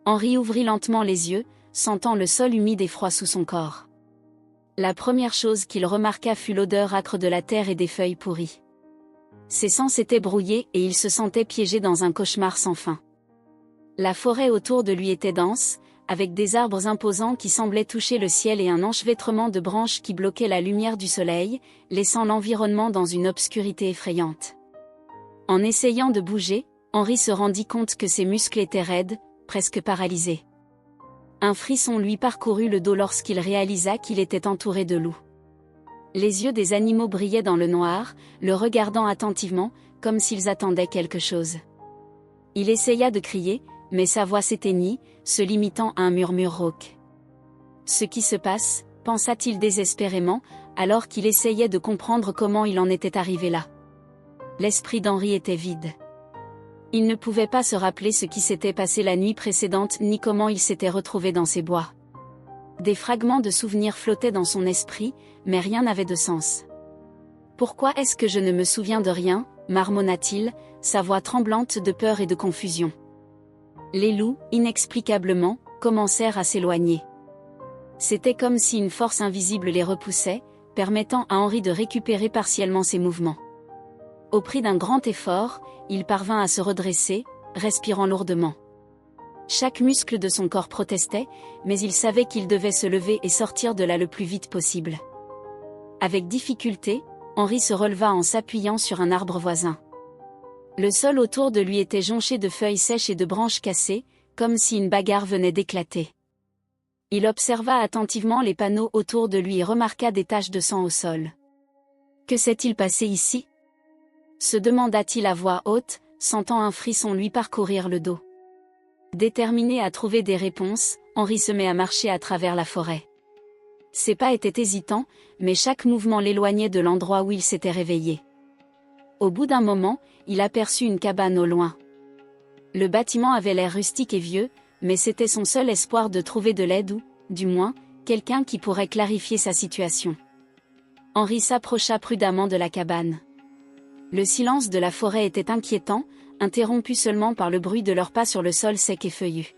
Henri ouvrit lentement les yeux, sentant le sol humide et froid sous son corps. La première chose qu'il remarqua fut l'odeur âcre de la terre et des feuilles pourries. Ses sens étaient brouillés et il se sentait piégé dans un cauchemar sans fin. La forêt autour de lui était dense, avec des arbres imposants qui semblaient toucher le ciel et un enchevêtrement de branches qui bloquaient la lumière du soleil, laissant l'environnement dans une obscurité effrayante. En essayant de bouger, Henri se rendit compte que ses muscles étaient raides, presque paralysés. Un frisson lui parcourut le dos lorsqu'il réalisa qu'il était entouré de loups. Les yeux des animaux brillaient dans le noir, le regardant attentivement, comme s'ils attendaient quelque chose. Il essaya de crier, mais sa voix s'éteignit, se limitant à un murmure rauque. « Ce qui se passe ?» pensa-t-il désespérément, alors qu'il essayait de comprendre comment il en était arrivé là. L'esprit d'Henri était vide. Il ne pouvait pas se rappeler ce qui s'était passé la nuit précédente ni comment il s'était retrouvé dans ces bois. Des fragments de souvenirs flottaient dans son esprit, mais rien n'avait de sens. « Pourquoi est-ce que je ne me souviens de rien ?» marmonna-t-il, sa voix tremblante de peur et de confusion. Les loups, inexplicablement, commencèrent à s'éloigner. C'était comme si une force invisible les repoussait, permettant à Henri de récupérer partiellement ses mouvements. Au prix d'un grand effort, il parvint à se redresser, respirant lourdement. Chaque muscle de son corps protestait, mais il savait qu'il devait se lever et sortir de là le plus vite possible. Avec difficulté, Henri se releva en s'appuyant sur un arbre voisin. Le sol autour de lui était jonché de feuilles sèches et de branches cassées, comme si une bagarre venait d'éclater. Il observa attentivement les panneaux autour de lui et remarqua des taches de sang au sol. « Que s'est-il passé ici ?» se demanda-t-il à voix haute, sentant un frisson lui parcourir le dos. Déterminé à trouver des réponses, Henri se mit à marcher à travers la forêt. Ses pas étaient hésitants, mais chaque mouvement l'éloignait de l'endroit où il s'était réveillé. Au bout d'un moment, il aperçut une cabane au loin. Le bâtiment avait l'air rustique et vieux, mais c'était son seul espoir de trouver de l'aide ou, du moins, quelqu'un qui pourrait clarifier sa situation. Henri s'approcha prudemment de la cabane. Le silence de la forêt était inquiétant, interrompu seulement par le bruit de leurs pas sur le sol sec et feuillu.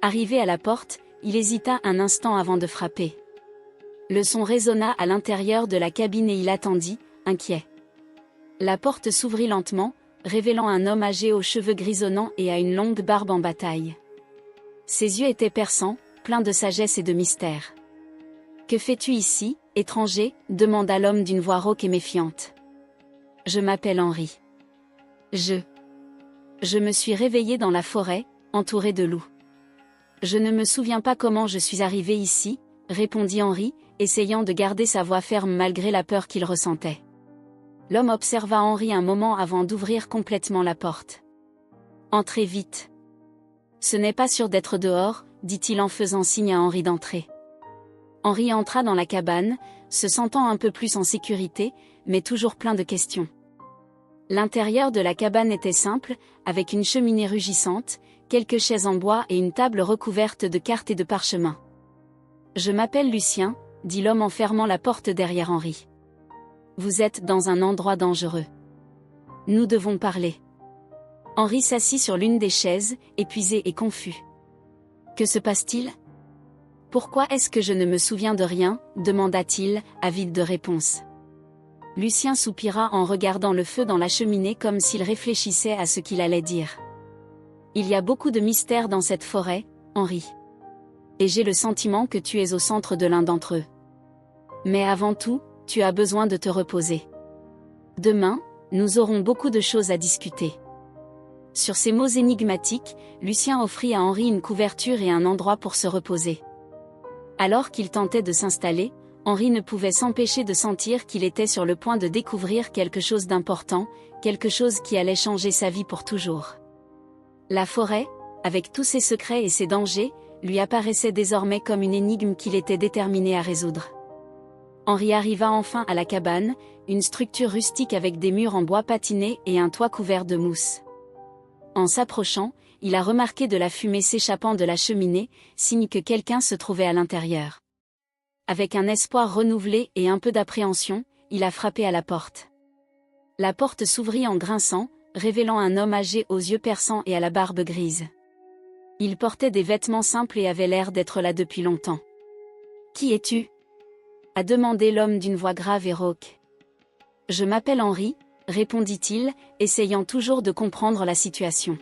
Arrivé à la porte, il hésita un instant avant de frapper. Le son résonna à l'intérieur de la cabine et il attendit, inquiet. La porte s'ouvrit lentement, révélant un homme âgé aux cheveux grisonnants et à une longue barbe en bataille. Ses yeux étaient perçants, pleins de sagesse et de mystère. « Que fais-tu ici, étranger ?» demanda l'homme d'une voix rauque et méfiante. « Je m'appelle Henri. Je me suis réveillé dans la forêt, entouré de loups. Je ne me souviens pas comment je suis arrivé ici, » répondit Henri, essayant de garder sa voix ferme malgré la peur qu'il ressentait. L'homme observa Henri un moment avant d'ouvrir complètement la porte. « Entrez vite. »« Ce n'est pas sûr d'être dehors, » dit-il en faisant signe à Henri d'entrer. Henri entra dans la cabane, se sentant un peu plus en sécurité, mais toujours plein de questions. L'intérieur de la cabane était simple, avec une cheminée rugissante, quelques chaises en bois et une table recouverte de cartes et de parchemins. « Je m'appelle Lucien, » dit l'homme en fermant la porte derrière Henri. « Vous êtes dans un endroit dangereux. Nous devons parler. » Henri s'assit sur l'une des chaises, épuisé et confus. « Que se passe-t-il ? Pourquoi est-ce que je ne me souviens de rien ?» demanda-t-il, avide de réponses. Lucien soupira en regardant le feu dans la cheminée comme s'il réfléchissait à ce qu'il allait dire. « Il y a beaucoup de mystères dans cette forêt, Henri. Et j'ai le sentiment que tu es au centre de l'un d'entre eux. Mais avant tout, tu as besoin de te reposer. Demain, nous aurons beaucoup de choses à discuter. » Sur ces mots énigmatiques, Lucien offrit à Henri une couverture et un endroit pour se reposer. Alors qu'il tentait de s'installer, Henri ne pouvait s'empêcher de sentir qu'il était sur le point de découvrir quelque chose d'important, quelque chose qui allait changer sa vie pour toujours. La forêt, avec tous ses secrets et ses dangers, lui apparaissait désormais comme une énigme qu'il était déterminé à résoudre. Henri arriva enfin à la cabane, une structure rustique avec des murs en bois patiné et un toit couvert de mousse. En s'approchant, il a remarqué de la fumée s'échappant de la cheminée, signe que quelqu'un se trouvait à l'intérieur. Avec un espoir renouvelé et un peu d'appréhension, il a frappé à la porte. La porte s'ouvrit en grinçant, révélant un homme âgé aux yeux perçants et à la barbe grise. Il portait des vêtements simples et avait l'air d'être là depuis longtemps. « Qui es-tu » a demandé l'homme d'une voix grave et rauque. « Je m'appelle Henri » répondit-il, essayant toujours de comprendre la situation.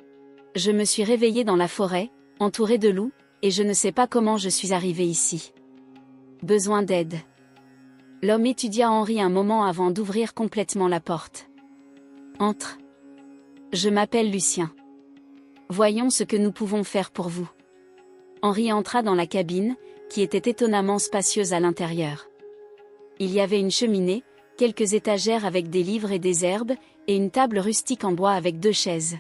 « Je me suis réveillé dans la forêt, entouré de loups, et je ne sais pas comment je suis arrivé ici. Besoin d'aide. » L'homme étudia Henri un moment avant d'ouvrir complètement la porte. « Entre. Je m'appelle Lucien. Voyons ce que nous pouvons faire pour vous. » Henri entra dans la cabine, qui était étonnamment spacieuse à l'intérieur. Il y avait une cheminée, quelques étagères avec des livres et des herbes, et une table rustique en bois avec 2 chaises.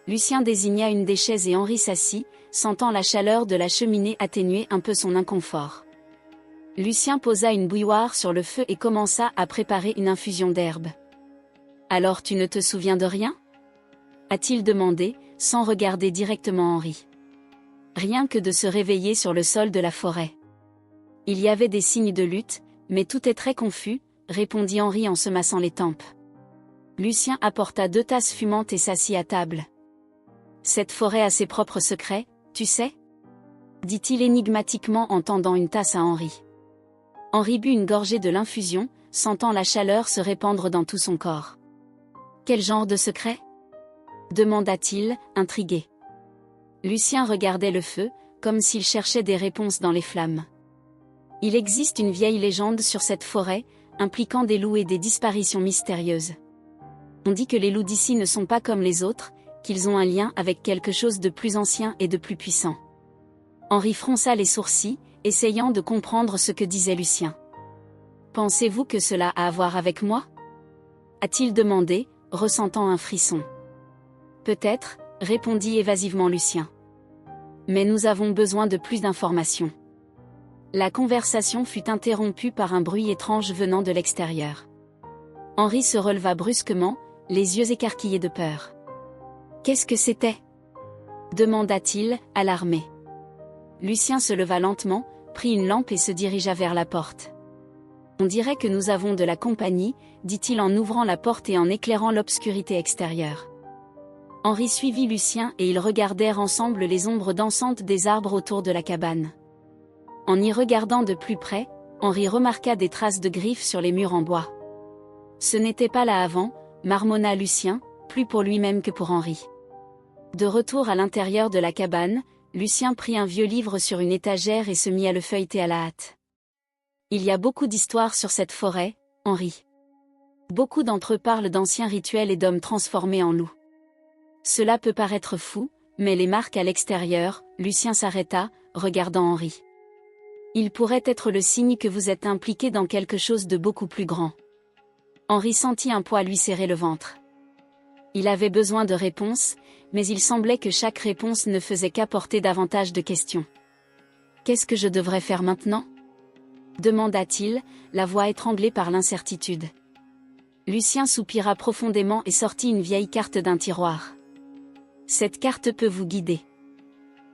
Lucien désigna une des chaises et Henri s'assit, sentant la chaleur de la cheminée atténuer un peu son inconfort. Lucien posa une bouilloire sur le feu et commença à préparer une infusion d'herbes. « Alors tu ne te souviens de rien » a-t-il demandé, sans regarder directement Henri. Rien que de se réveiller sur le sol de la forêt. Il y avait des signes de lutte, mais tout est très confus, répondit Henri en se massant les tempes. Lucien apporta 2 tasses fumantes et s'assit à table. Cette forêt a ses propres secrets, tu sais ? Dit-il énigmatiquement en tendant une tasse à Henri. Henri but une gorgée de l'infusion, sentant la chaleur se répandre dans tout son corps. Quel genre de secret ? Demanda-t-il, intrigué. Lucien regardait le feu, comme s'il cherchait des réponses dans les flammes. Il existe une vieille légende sur cette forêt, impliquant des loups et des disparitions mystérieuses. On dit que les loups d'ici ne sont pas comme les autres, qu'ils ont un lien avec quelque chose de plus ancien et de plus puissant. Henri fronça les sourcils, essayant de comprendre ce que disait Lucien. « Pensez-vous que cela a à voir avec moi » a-t-il demandé, ressentant un frisson. « Peut-être, » répondit évasivement Lucien. « Mais nous avons besoin de plus d'informations. » La conversation fut interrompue par un bruit étrange venant de l'extérieur. Henri se releva brusquement, les yeux écarquillés de peur. « Qu'est-ce que c'était » demanda-t-il, alarmé. Lucien se leva lentement, prit une lampe et se dirigea vers la porte. « On dirait que nous avons de la compagnie, » dit-il en ouvrant la porte et en éclairant l'obscurité extérieure. Henri suivit Lucien et ils regardèrent ensemble les ombres dansantes des arbres autour de la cabane. En y regardant de plus près, Henri remarqua des traces de griffes sur les murs en bois. « Ce n'était pas là avant » marmonna Lucien, plus pour lui-même que pour Henri. De retour à l'intérieur de la cabane, Lucien prit un vieux livre sur une étagère et se mit à le feuilleter à la hâte. « Il y a beaucoup d'histoires sur cette forêt, Henri. Beaucoup d'entre eux parlent d'anciens rituels et d'hommes transformés en loups. Cela peut paraître fou, mais les marques à l'extérieur, » Lucien s'arrêta, regardant Henri. « Il pourrait être le signe que vous êtes impliqué dans quelque chose de beaucoup plus grand. » Henri sentit un poids lui serrer le ventre. Il avait besoin de réponses, mais il semblait que chaque réponse ne faisait qu'apporter davantage de questions. « Qu'est-ce que je devrais faire maintenant » demanda-t-il, la voix étranglée par l'incertitude. Lucien soupira profondément et sortit une vieille carte d'un tiroir. « Cette carte peut vous guider.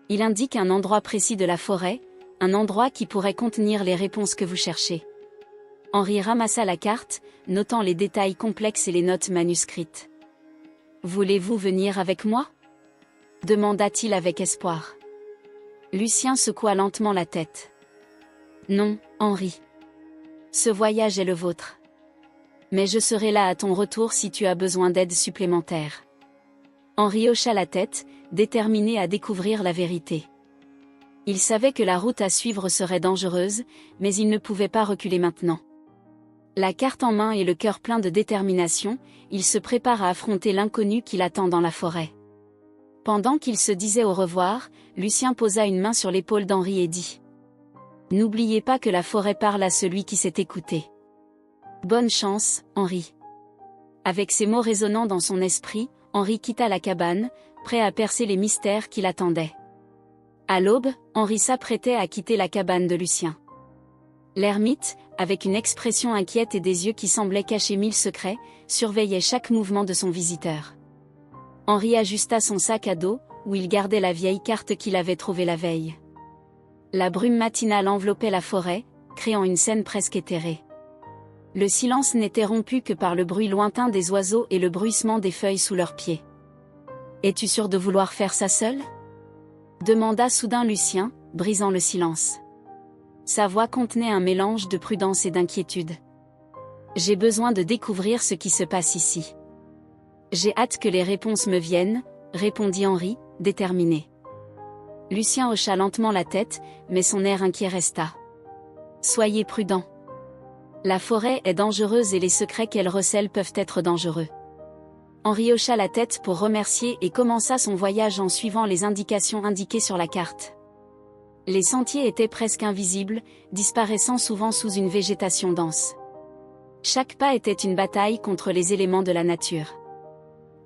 Il indique un endroit précis de la forêt, un endroit qui pourrait contenir les réponses que vous cherchez. » Henri ramassa la carte, notant les détails complexes et les notes manuscrites. « Voulez-vous venir avec moi » demanda-t-il avec espoir. Lucien secoua lentement la tête. « Non, Henri. Ce voyage est le vôtre. Mais je serai là à ton retour si tu as besoin d'aide supplémentaire. » Henri hocha la tête, déterminé à découvrir la vérité. Il savait que la route à suivre serait dangereuse, mais il ne pouvait pas reculer maintenant. La carte en main et le cœur plein de détermination, il se prépare à affronter l'inconnu qui l'attend dans la forêt. Pendant qu'il se disait au revoir, Lucien posa une main sur l'épaule d'Henri et dit : « N'oubliez pas que la forêt parle à celui qui sait écouter. Bonne chance, Henri. » Avec ces mots résonnant dans son esprit, Henri quitta la cabane, prêt à percer les mystères qui l'attendaient. À l'aube, Henri s'apprêtait à quitter la cabane de Lucien. L'ermite, avec une expression inquiète et des yeux qui semblaient cacher 1000 secrets, surveillait chaque mouvement de son visiteur. Henri ajusta son sac à dos, où il gardait la vieille carte qu'il avait trouvée la veille. La brume matinale enveloppait la forêt, créant une scène presque éthérée. Le silence n'était rompu que par le bruit lointain des oiseaux et le bruissement des feuilles sous leurs pieds. « Es-tu sûr de vouloir faire ça seul ? demanda soudain Lucien, brisant le silence. Sa voix contenait un mélange de prudence et d'inquiétude. J'ai besoin de découvrir ce qui se passe ici. J'ai hâte que les réponses me viennent, répondit Henri, déterminé. Lucien hocha lentement la tête, mais son air inquiet resta. Soyez prudent. La forêt est dangereuse et les secrets qu'elle recèle peuvent être dangereux. Henri hocha la tête pour remercier et commença son voyage en suivant les indications indiquées sur la carte. Les sentiers étaient presque invisibles, disparaissant souvent sous une végétation dense. Chaque pas était une bataille contre les éléments de la nature.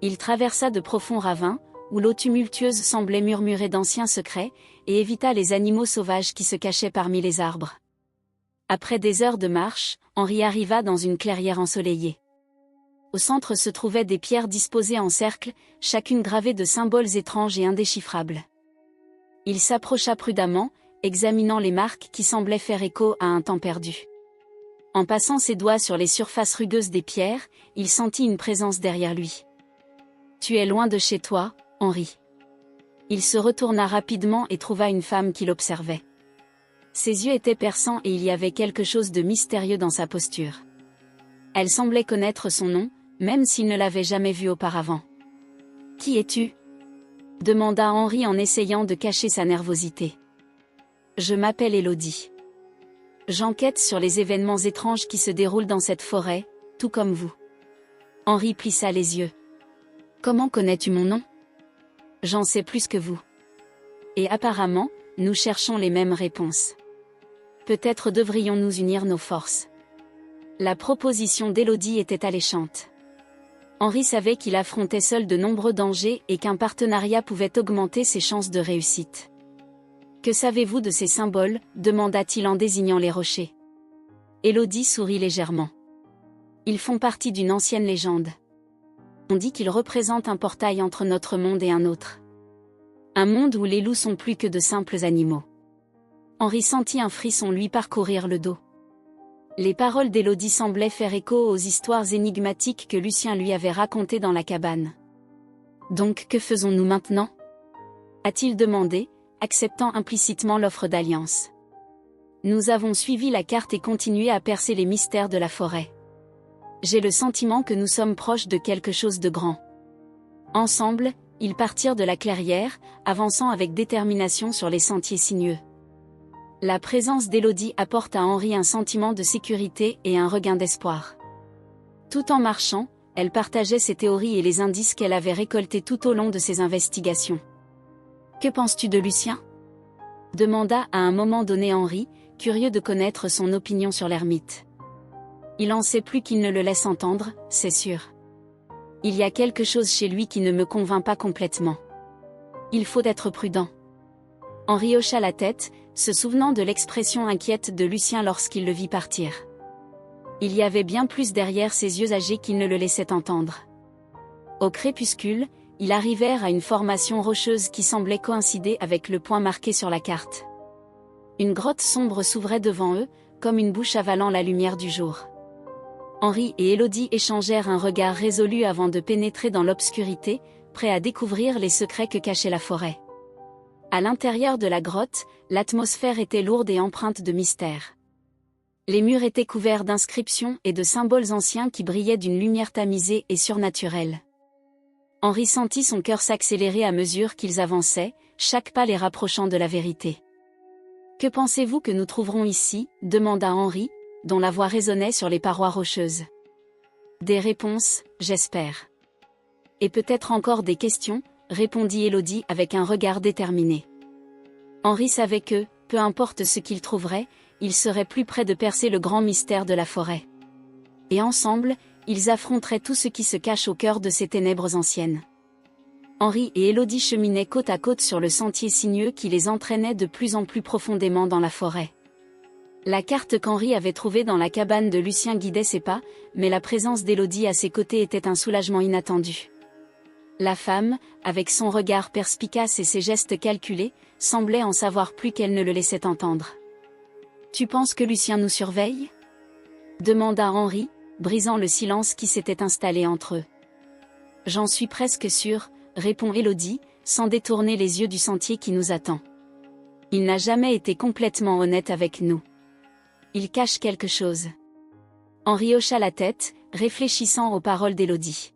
Il traversa de profonds ravins, où l'eau tumultueuse semblait murmurer d'anciens secrets, et évita les animaux sauvages qui se cachaient parmi les arbres. Après des heures de marche, Henri arriva dans une clairière ensoleillée. Au centre se trouvaient des pierres disposées en cercle, chacune gravée de symboles étranges et indéchiffrables. Il s'approcha prudemment, examinant les marques qui semblaient faire écho à un temps perdu. En passant ses doigts sur les surfaces rugueuses des pierres, il sentit une présence derrière lui. « Tu es loin de chez toi, Henri. » Il se retourna rapidement et trouva une femme qui l'observait. Ses yeux étaient perçants et il y avait quelque chose de mystérieux dans sa posture. Elle semblait connaître son nom, même s'il ne l'avait jamais vu auparavant. « Qui es-tu » demanda Henri en essayant de cacher sa nervosité. « Je m'appelle Élodie. J'enquête sur les événements étranges qui se déroulent dans cette forêt, tout comme vous. » Henri plissa les yeux. « Comment connais-tu mon nom ? J'en sais plus que vous. Et apparemment, nous cherchons les mêmes réponses. Peut-être devrions-nous unir nos forces. » La proposition d'Élodie était alléchante. Henri savait qu'il affrontait seul de nombreux dangers et qu'un partenariat pouvait augmenter ses chances de réussite. « Que savez-vous de ces symboles » demanda-t-il en désignant les rochers. Élodie sourit légèrement. « Ils font partie d'une ancienne légende. On dit qu'ils représentent un portail entre notre monde et un autre. Un monde où les loups sont plus que de simples animaux. » Henri sentit un frisson lui parcourir le dos. Les paroles d'Élodie semblaient faire écho aux histoires énigmatiques que Lucien lui avait racontées dans la cabane. « Donc que faisons-nous maintenant » a-t-il demandé, acceptant implicitement l'offre d'alliance. Nous avons suivi la carte et continué à percer les mystères de la forêt. J'ai le sentiment que nous sommes proches de quelque chose de grand. Ensemble, ils partirent de la clairière, avançant avec détermination sur les sentiers sinueux. La présence d'Élodie apporte à Henri un sentiment de sécurité et un regain d'espoir. Tout en marchant, elle partageait ses théories et les indices qu'elle avait récoltés tout au long de ses investigations. « Que penses-tu de Lucien » demanda à un moment donné Henri, curieux de connaître son opinion sur l'ermite. « Il en sait plus qu'il ne le laisse entendre, c'est sûr. Il y a quelque chose chez lui qui ne me convainc pas complètement. Il faut être prudent. » Henri hocha la tête, se souvenant de l'expression inquiète de Lucien lorsqu'il le vit partir. Il y avait bien plus derrière ses yeux âgés qu'il ne le laissait entendre. Au crépuscule, ils arrivèrent à une formation rocheuse qui semblait coïncider avec le point marqué sur la carte. Une grotte sombre s'ouvrait devant eux, comme une bouche avalant la lumière du jour. Henri et Élodie échangèrent un regard résolu avant de pénétrer dans l'obscurité, prêts à découvrir les secrets que cachait la forêt. À l'intérieur de la grotte, l'atmosphère était lourde et empreinte de mystère. Les murs étaient couverts d'inscriptions et de symboles anciens qui brillaient d'une lumière tamisée et surnaturelle. Henri sentit son cœur s'accélérer à mesure qu'ils avançaient, chaque pas les rapprochant de la vérité. « Que pensez-vous que nous trouverons ici » demanda Henri, dont la voix résonnait sur les parois rocheuses. « Des réponses, j'espère. Et peut-être encore des questions, répondit Élodie avec un regard déterminé. Henri savait que, peu importe ce qu'il trouverait, il serait plus près de percer le grand mystère de la forêt. Et ensemble, ils affronteraient tout ce qui se cache au cœur de ces ténèbres anciennes. Henri et Élodie cheminaient côte à côte sur le sentier sinueux qui les entraînait de plus en plus profondément dans la forêt. La carte qu'Henri avait trouvée dans la cabane de Lucien guidait ses pas, mais la présence d'Élodie à ses côtés était un soulagement inattendu. La femme, avec son regard perspicace et ses gestes calculés, semblait en savoir plus qu'elle ne le laissait entendre. « Tu penses que Lucien nous surveille » demanda Henri, brisant le silence qui s'était installé entre eux. « J'en suis presque sûre » répond Élodie, sans détourner les yeux du sentier qui nous attend. Il n'a jamais été complètement honnête avec nous. Il cache quelque chose. Henri hocha la tête, réfléchissant aux paroles d'Élodie.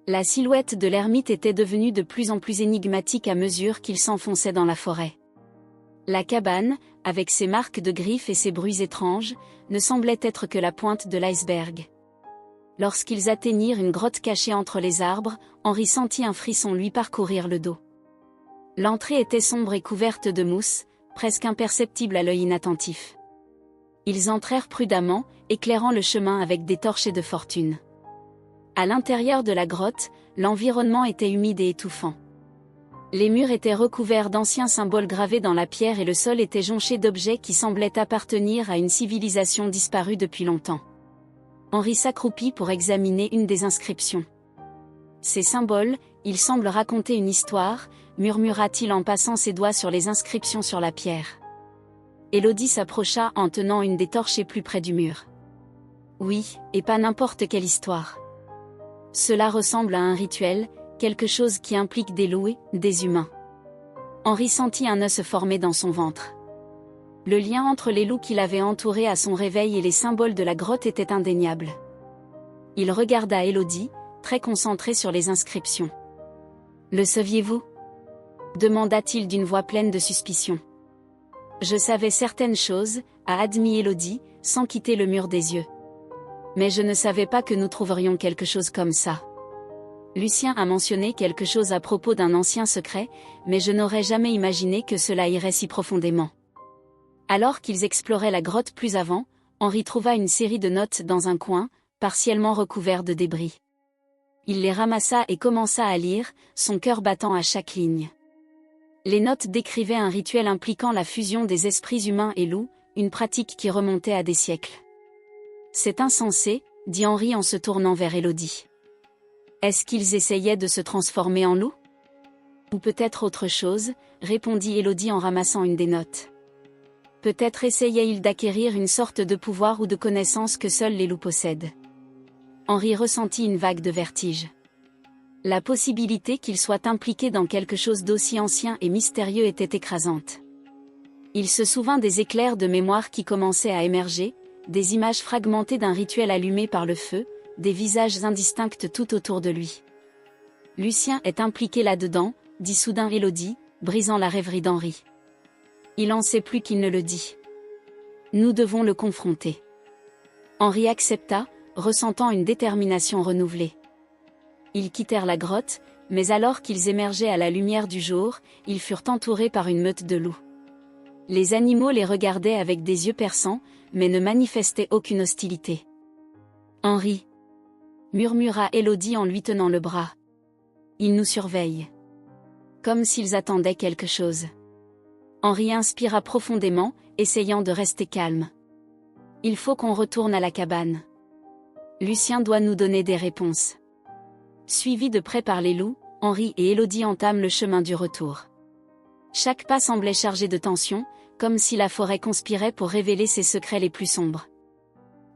La silhouette de l'ermite était devenue de plus en plus énigmatique à mesure qu'il s'enfonçait dans la forêt. La cabane, avec ses marques de griffes et ses bruits étranges, ne semblait être que la pointe de l'iceberg. Lorsqu'ils atteignirent une grotte cachée entre les arbres, Henri sentit un frisson lui parcourir le dos. L'entrée était sombre et couverte de mousse, presque imperceptible à l'œil inattentif. Ils entrèrent prudemment, éclairant le chemin avec des torches de fortune. À l'intérieur de la grotte, l'environnement était humide et étouffant. Les murs étaient recouverts d'anciens symboles gravés dans la pierre et le sol était jonché d'objets qui semblaient appartenir à une civilisation disparue depuis longtemps. Henri s'accroupit pour examiner une des inscriptions. Ces symboles, ils semblent raconter une histoire, murmura-t-il en passant ses doigts sur les inscriptions sur la pierre. Élodie s'approcha en tenant une des torches plus près du mur. Oui, et pas n'importe quelle histoire. Cela ressemble à un rituel, quelque chose qui implique des loups, des humains. Henri sentit un œuf se former dans son ventre. Le lien entre les loups qui l'avaient entouré à son réveil et les symboles de la grotte était indéniable. Il regarda Élodie, très concentré sur les inscriptions. « Le saviez-vous » demanda-t-il d'une voix pleine de suspicion. « Je savais certaines choses » a admis Élodie, sans quitter le mur des yeux. « Mais je ne savais pas que nous trouverions quelque chose comme ça. Lucien a mentionné quelque chose à propos d'un ancien secret, mais je n'aurais jamais imaginé que cela irait si profondément. » Alors qu'ils exploraient la grotte plus avant, Henri trouva une série de notes dans un coin, partiellement recouvert de débris. Il les ramassa et commença à lire, son cœur battant à chaque ligne. Les notes décrivaient un rituel impliquant la fusion des esprits humains et loups, une pratique qui remontait à des siècles. « C'est insensé, » dit Henri en se tournant vers Élodie. « Est-ce qu'ils essayaient de se transformer en loups ? Ou peut-être autre chose, répondit Élodie en ramassant une des notes. Peut-être essayaient-ils d'acquérir une sorte de pouvoir ou de connaissance que seuls les loups possèdent. Henri ressentit une vague de vertige. La possibilité qu'il soit impliqué dans quelque chose d'aussi ancien et mystérieux était écrasante. Il se souvint des éclairs de mémoire qui commençaient à émerger, des images fragmentées d'un rituel allumé par le feu, des visages indistincts tout autour de lui. « Lucien est impliqué là-dedans » dit soudain Élodie, brisant la rêverie d'Henri. Il en sait plus qu'il ne le dit. Nous devons le confronter. Henri accepta, ressentant une détermination renouvelée. Ils quittèrent la grotte, mais alors qu'ils émergeaient à la lumière du jour, ils furent entourés par une meute de loups. Les animaux les regardaient avec des yeux perçants, mais ne manifestaient aucune hostilité. « Henri » murmura Élodie en lui tenant le bras. « Ils nous surveillent. » Comme s'ils attendaient quelque chose. Henri inspira profondément, essayant de rester calme. « Il faut qu'on retourne à la cabane. Lucien doit nous donner des réponses. » Suivis de près par les loups, Henri et Élodie entament le chemin du retour. Chaque pas semblait chargé de tension, comme si la forêt conspirait pour révéler ses secrets les plus sombres.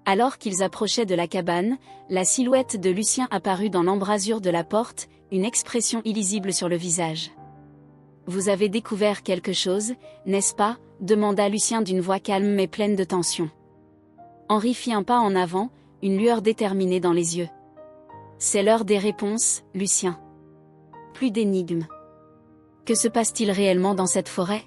Alors qu'ils approchaient de la cabane, la silhouette de Lucien apparut dans l'embrasure de la porte, une expression illisible sur le visage. « Vous avez découvert quelque chose, n'est-ce pas » demanda Lucien d'une voix calme mais pleine de tension. Henri fit un pas en avant, une lueur déterminée dans les yeux. « C'est l'heure des réponses, Lucien. Plus d'énigmes. Que se passe-t-il réellement dans cette forêt ?»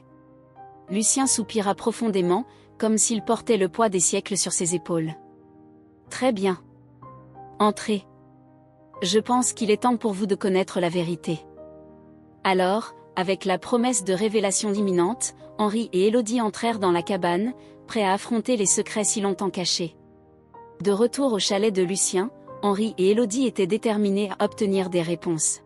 Lucien soupira profondément, comme s'il portait le poids des siècles sur ses épaules. « Très bien. Entrez. Je pense qu'il est temps pour vous de connaître la vérité. » Alors, avec la promesse de révélation imminente, Henri et Élodie entrèrent dans la cabane, prêts à affronter les secrets si longtemps cachés. De retour au chalet de Lucien, Henri et Élodie étaient déterminés à obtenir des réponses.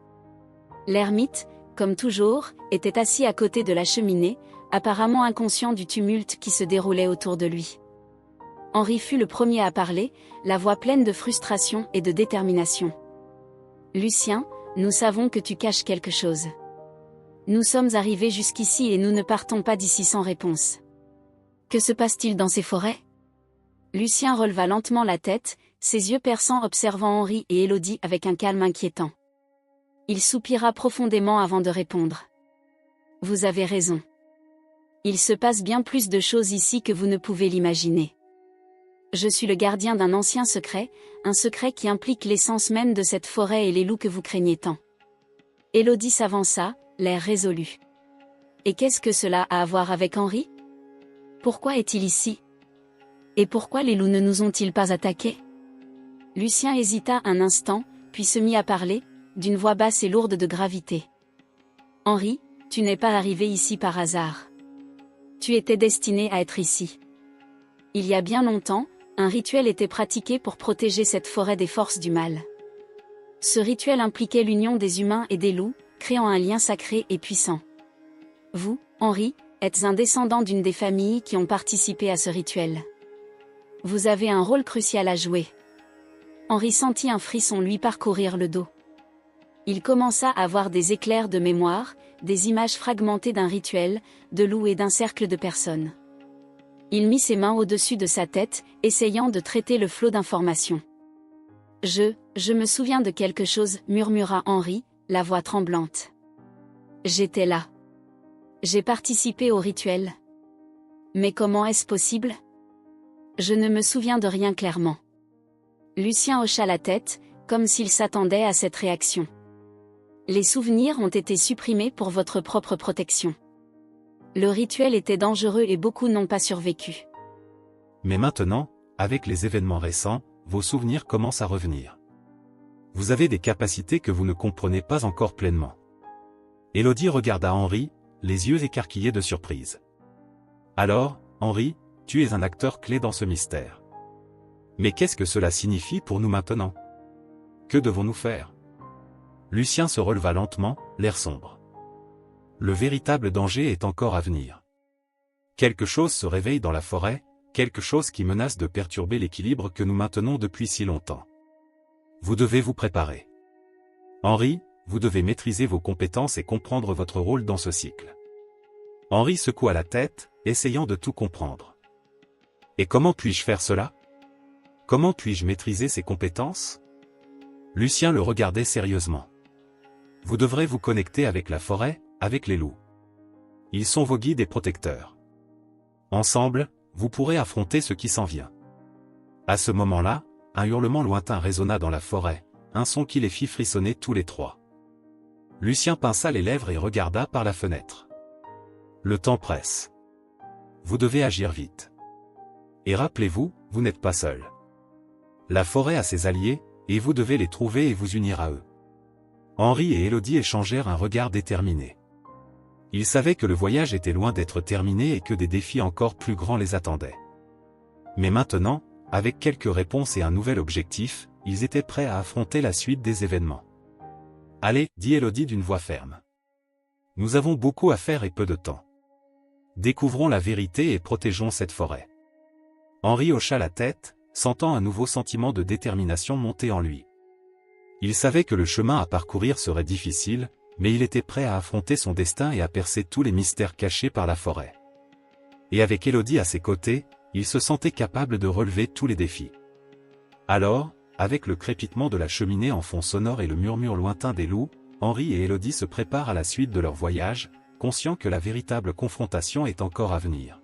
L'ermite, comme toujours, était assis à côté de la cheminée, apparemment inconscient du tumulte qui se déroulait autour de lui. Henri fut le premier à parler, la voix pleine de frustration et de détermination. « Lucien, nous savons que tu caches quelque chose. Nous sommes arrivés jusqu'ici et nous ne partons pas d'ici sans réponse. Que se passe-t-il dans ces forêts ?» Lucien releva lentement la tête, ses yeux perçants observant Henri et Élodie avec un calme inquiétant. Il soupira profondément avant de répondre. Vous avez raison. Il se passe bien plus de choses ici que vous ne pouvez l'imaginer. Je suis le gardien d'un ancien secret, un secret qui implique l'essence même de cette forêt et les loups que vous craignez tant. Élodie s'avança, l'air résolu. Et qu'est-ce que cela a à voir avec Henri? Pourquoi est-il ici? Et pourquoi les loups ne nous ont-ils pas attaqués? Lucien hésita un instant, puis se mit à parler, d'une voix basse et lourde de gravité. Henri, tu n'es pas arrivé ici par hasard. Tu étais destiné à être ici. Il y a bien longtemps, un rituel était pratiqué pour protéger cette forêt des forces du mal. Ce rituel impliquait l'union des humains et des loups, créant un lien sacré et puissant. Vous, Henri, êtes un descendant d'une des familles qui ont participé à ce rituel. Vous avez un rôle crucial à jouer. Henri sentit un frisson lui parcourir le dos. Il commença à avoir des éclairs de mémoire, des images fragmentées d'un rituel, de loups et d'un cercle de personnes. Il mit ses mains au-dessus de sa tête, essayant de traiter le flot d'informations. Je me souviens de quelque chose, murmura Henri, la voix tremblante. J'étais là. J'ai participé au rituel. Mais comment est-ce possible? Je ne me souviens de rien clairement. Lucien hocha la tête, comme s'il s'attendait à cette réaction. Les souvenirs ont été supprimés pour votre propre protection. Le rituel était dangereux et beaucoup n'ont pas survécu. Mais maintenant, avec les événements récents, vos souvenirs commencent à revenir. Vous avez des capacités que vous ne comprenez pas encore pleinement. Élodie regarda Henri, les yeux écarquillés de surprise. Alors, Henri, tu es un acteur clé dans ce mystère. Mais qu'est-ce que cela signifie pour nous maintenant? Que devons-nous faire? Lucien se releva lentement, l'air sombre. Le véritable danger est encore à venir. Quelque chose se réveille dans la forêt, quelque chose qui menace de perturber l'équilibre que nous maintenons depuis si longtemps. Vous devez vous préparer. Henri, vous devez maîtriser vos compétences et comprendre votre rôle dans ce cycle. Henri secoua la tête, essayant de tout comprendre. Et comment puis-je faire cela? Comment puis-je maîtriser ces compétences? Lucien le regardait sérieusement. Vous devrez vous connecter avec la forêt, avec les loups. Ils sont vos guides et protecteurs. Ensemble, vous pourrez affronter ce qui s'en vient. À ce moment-là, un hurlement lointain résonna dans la forêt, un son qui les fit frissonner tous les trois. Lucien pinça les lèvres et regarda par la fenêtre. Le temps presse. Vous devez agir vite. Et rappelez-vous, vous n'êtes pas seul. La forêt a ses alliés, et vous devez les trouver et vous unir à eux. Henri et Élodie échangèrent un regard déterminé. Ils savaient que le voyage était loin d'être terminé et que des défis encore plus grands les attendaient. Mais maintenant, avec quelques réponses et un nouvel objectif, ils étaient prêts à affronter la suite des événements. Allez, dit Élodie d'une voix ferme. Nous avons beaucoup à faire et peu de temps. Découvrons la vérité et protégeons cette forêt. Henri hocha la tête, sentant un nouveau sentiment de détermination monter en lui. Il savait que le chemin à parcourir serait difficile, mais il était prêt à affronter son destin et à percer tous les mystères cachés par la forêt. Et avec Élodie à ses côtés, il se sentait capable de relever tous les défis. Alors, avec le crépitement de la cheminée en fond sonore et le murmure lointain des loups, Henri et Élodie se préparent à la suite de leur voyage, conscients que la véritable confrontation est encore à venir.